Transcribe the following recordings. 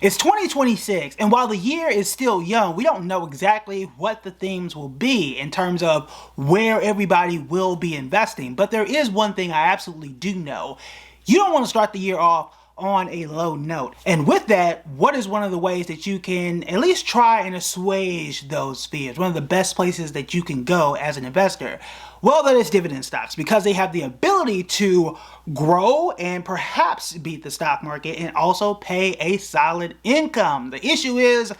It's 2026, and while the year is still young, we don't know exactly what the themes will be in terms of where everybody will be investing. But there is one thing I absolutely do know. You don't want to start the year off on a low note. And with that, what is one of the ways that you can at least try and assuage those fears? One of the best places that you can go as an investor? Well, that is dividend stocks, because they have the ability to grow and perhaps beat the stock market and also pay a solid income. The issue is,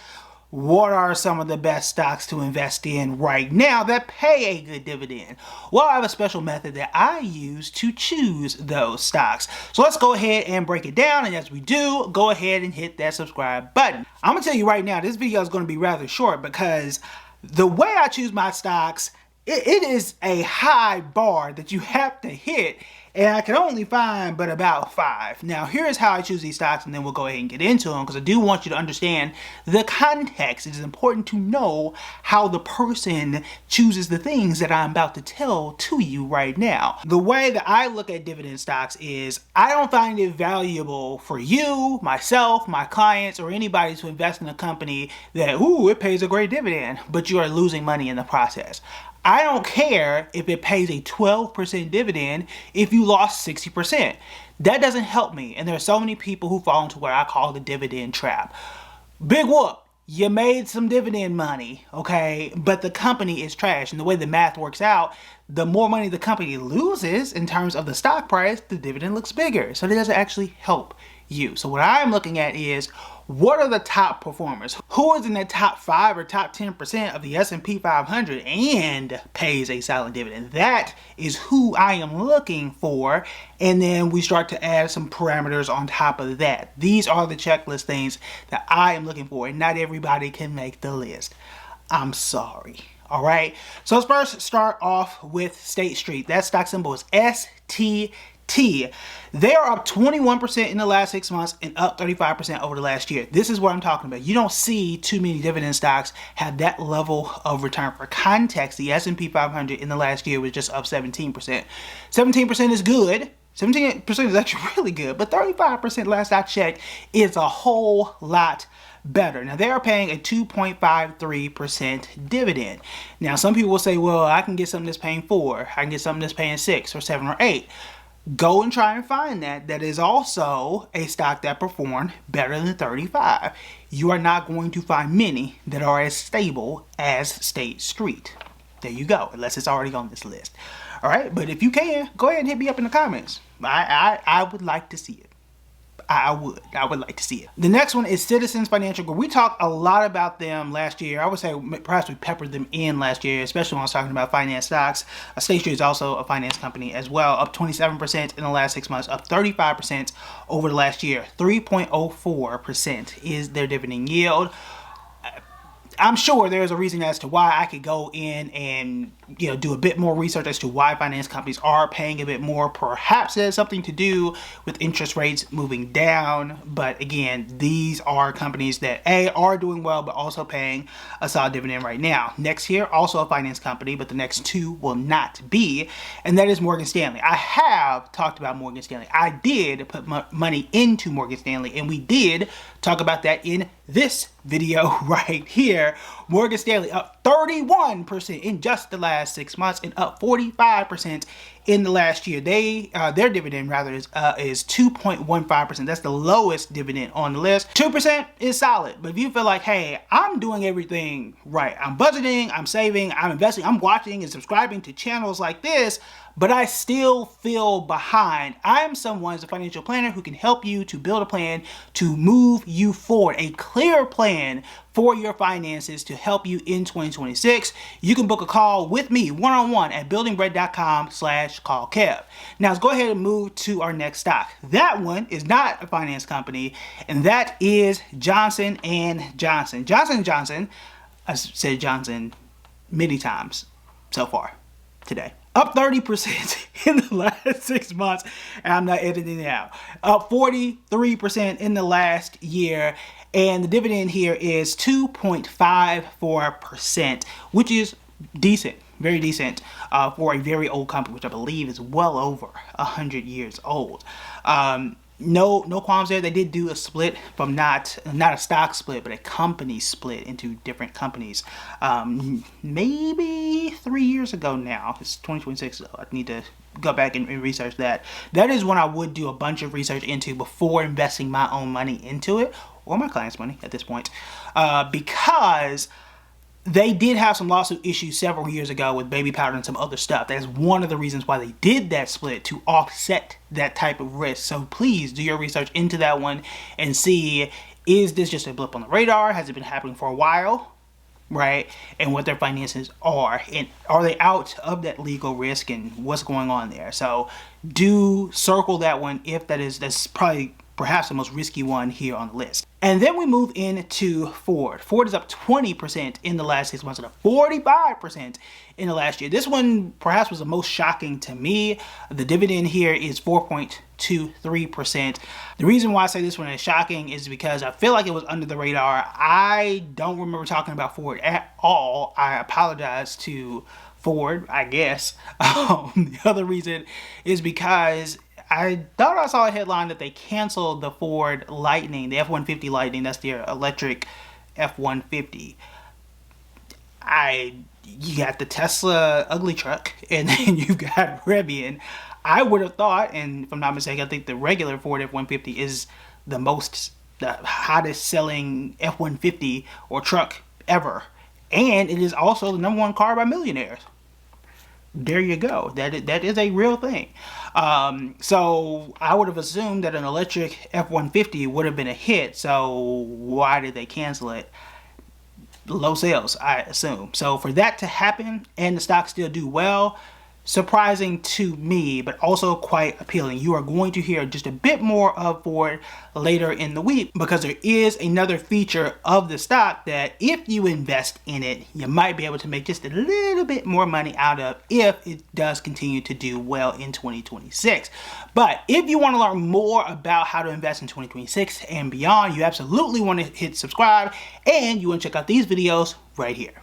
what are some of the best stocks to invest in right now that pay a good dividend? Well, I have a special method that I use to choose those stocks. So let's go ahead and break it down. And as we do, go ahead and hit that subscribe button. I'm going to tell you right now, this video is going to be rather short because the way I choose my stocks, it is a high bar that you have to hit, and I can only find but about 5. Now, here's how I choose these stocks, and then we'll go ahead and get into them, because I do want you to understand the context. It is important to know how the person chooses the things that I'm about to tell to you right now. The way that I look at dividend stocks is, I don't find it valuable for you, myself, my clients, or anybody to invest in a company that, ooh, it pays a great dividend, but you are losing money in the process. I don't care if it pays a 12% dividend if you lost 60%. That doesn't help me. And there are so many people who fall into what I call the dividend trap. Big whoop. You made some dividend money, okay? But the company is trash. And the way the math works out, the more money the company loses in terms of the stock price, the dividend looks bigger. So that doesn't actually help you. So what I'm looking at is, what are the top performers? Who is in the top 5 or top 10% of the S&P 500 and pays a solid dividend? That is who I am looking for. And then we start to add some parameters on top of that. These are the checklist things that I am looking for, and not everybody can make the list. I'm sorry. All right. So let's first start off with State Street. That stock symbol is STT. They are up 21% in the last 6 months and up 35% over the last year. This is what I'm talking about. You don't see too many dividend stocks have that level of return. For context, the S&P 500 in the last year was just up 17%. 17% is good. 17% is actually really good, but 35% last I checked is a whole lot better. Now, they are paying a 2.53% dividend. Now, some people will say, well, I can get something that's paying 4. I can get something that's paying 6 or 7 or 8. Go and try and find that is also a stock that performed better than 35. You are not going to find many that are as stable as State Street. There you go, unless it's already on this list. All right, but if you can, go ahead and hit me up in the comments. I would like to see it. I would like to see it. The next one is Citizens Financial Group. We talked a lot about them last year. I would say perhaps we peppered them in last year, especially when I was talking about finance stocks. State Street is also a finance company as well, up 27% in the last 6 months, up 35% over the last year. 3.04% is their dividend yield. I'm sure there's a reason as to why. I could go in and do a bit more research as to why finance companies are paying a bit more. Perhaps it has something to do with interest rates moving down. But again, these are companies that are doing well, but also paying a solid dividend right now. Next year, also a finance company, but the next 2 will not be, and that is Morgan Stanley. I have talked about Morgan Stanley. I did put money into Morgan Stanley, and we did talk about that in this video right here. Morgan Stanley up 31% in just the last 6 months and up 45% in the last year. Their dividend rather is 2.15%. That's the lowest dividend on the list. 2% is solid, but if you feel like, hey, I'm doing everything right, I'm budgeting, I'm saving, I'm investing, I'm watching and subscribing to channels like this, but I still feel behind. I'm someone as a financial planner who can help you to build a plan to move you forward, a clear plan for your finances to help you in 2026. You can book a call with me one-on-one at buildingbread.com/callkev. Now let's go ahead and move to our next stock. That one is not a finance company, and that is Johnson & Johnson. Johnson & Johnson, I've said Johnson many times so far today. Up 30% in the last 6 months, and I'm not editing it out. Up 43% in the last year, and the dividend here is 2.54%, which is decent, very decent for a very old company, which I believe is well over 100 years old. no qualms there. They did do a split from not a stock split, but a company split into different companies. Maybe 3 years ago now. It's 2026, so I need to go back and research that. That is when I would do a bunch of research into before investing my own money into it, or my clients' money at this point, because they did have some lawsuit issues several years ago with baby powder and some other stuff. That's one of the reasons why they did that split, to offset that type of risk. So please do your research into that one and see, is this just a blip on the radar? Has it been happening for a while? Right? And what their finances are. And are they out of that legal risk, and what's going on there? So do circle that one if that's probably perhaps the most risky one here on the list. And then we move into Ford. Ford is up 20% in the last 6 months and up 45% in the last year. This one perhaps was the most shocking to me. The dividend here is 4.23%. The reason why I say this one is shocking is because I feel like it was under the radar. I don't remember talking about Ford at all. I apologize to Ford, I guess. The other reason is because I thought I saw a headline that they canceled the Ford Lightning, the F-150 Lightning. That's their electric F-150. You got the Tesla ugly truck, and then you got Rivian. I would have thought, and if I'm not mistaken, I think the regular Ford F-150 is the hottest selling F-150 or truck ever. And it is also the #1 car by millionaires. There you go. That is a real thing. So I would have assumed that an electric F-150 would have been a hit. So why did they cancel it? Low sales, I assume. So for that to happen and the stock still do well, surprising to me, but also quite appealing. You are going to hear just a bit more of Ford later in the week, because there is another feature of the stock that if you invest in it, you might be able to make just a little bit more money out of if it does continue to do well in 2026. But if you want to learn more about how to invest in 2026 and beyond, you absolutely want to hit subscribe, and you want to check out these videos right here.